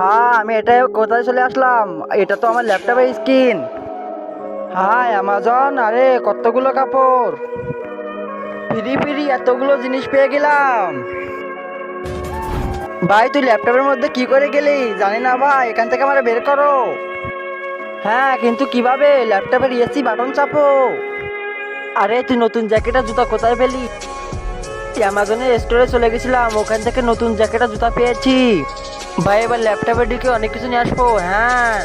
হ্যাঁ, আমি এটাই কোথায় চলে আসলাম। এটা তো আমার ল্যাপটপের স্ক্রিন। হাই অ্যামাজন, আরে কতগুলো কাপড়, ফ্রি ফ্রি এতগুলো জিনিস পেয়ে গেলাম। ভাই তুই ল্যাপটপের মধ্যে কি করে গেলি জানি না ভাই, এখান থেকে আমার বের করো। হ্যাঁ কিন্তু কিভাবে? ল্যাপটপের এসি বাটন চাপো। আরে তুই নতুন জ্যাকেট আর জুতা কোথায় পেলি? অ্যামাজনের স্টোরে চলে গেছিলাম, ওখান থেকে নতুন জ্যাকেট আর জুতা পেয়েছি। ভাই এবার ল্যাপটপে ঢুকে অনেক কিছু নিয়ে আসবো। হ্যাঁ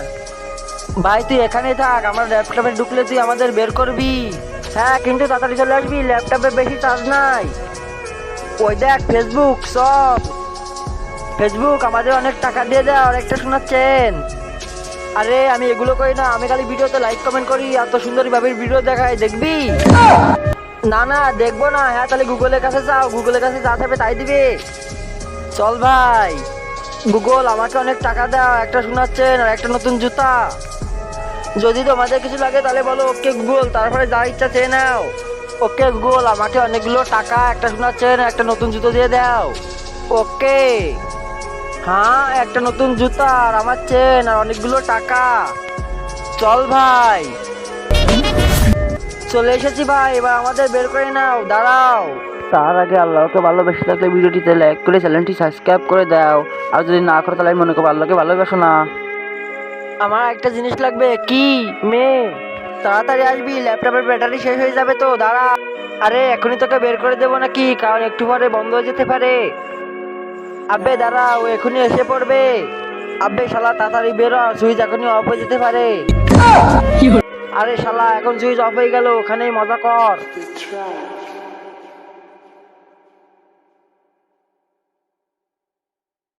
ভাই তুই এখানেই থাক, আমার ল্যাপটপে ঢুকলে তুই আমাদের বের করবি। হ্যাঁ কিন্তু তাড়াতাড়ি চলে আসবি, ল্যাপটপে বেশি চার্জ নাই। ওই দেখ ফেসবুক, সব ফেসবুক আমাদের অনেক টাকা দিয়ে দেয় আর একটা শোনাচ্ছেন। আরে আমি এগুলো করি না, আমি খালি ভিডিওতে লাইক কমেন্ট করি, এত সুন্দর ভাবে ভিডিও দেখায়, দেখবি? না না দেখবো না। হ্যাঁ তাহলে গুগলের কাছে যাও, গুগলের কাছে যা থাকবে তাই দিবে। চল ভাই। গুগল আমাকে অনেক টাকা দাও, একটা শোনাচ্ছেন আর একটা নতুন জুতা। যদি তোমাদের কিছু লাগে তাহলে বলো ওকে গুগল, তারপরে যা ইচ্ছা চেয়ে নাও। ওকে গুগল আমাকে অনেকগুলো টাকা, একটা শোনাচ্ছেন একটা নতুন জুতো দিয়ে দাও। ওকে। হ্যাঁ একটা নতুন জুতা আর আমার চেন আর অনেকগুলো টাকা। চল ভাই। চলে এসেছি ভাই, এবার আমাদের বের করে নাও, দাঁড়াও। তার আগে আল্লাহকে ভালোবেসে থাকলে ভিডিওটিতে লাইক করে চ্যানেলটি সাবস্ক্রাইব করে দাও। আর যদি না করো তাহলে আমি মনে করো আল্লাহকে ভালোবাসো না। আমার একটা জিনিস লাগবে। কি? মেয়ে, তাড়াতাড়ি আসবি, ল্যাপটপের ব্যাটারি শেষ হয়ে যাবে তো, দাঁড়া। আরে এখনই তোকে বের করে দেবো নাকি, কারণ একটু পরে বন্ধ হয়ে যেতে পারে। আব্বে দাঁড়া, ও এখনই এসে পড়বে। আব্বে শালা তাড়াতাড়ি বেরো, সুইচ এখনই অফ হয়ে যেতে পারে। আরে শালা এখন সুইচ অফ হয়ে গেল, ওখানেই মজা কর।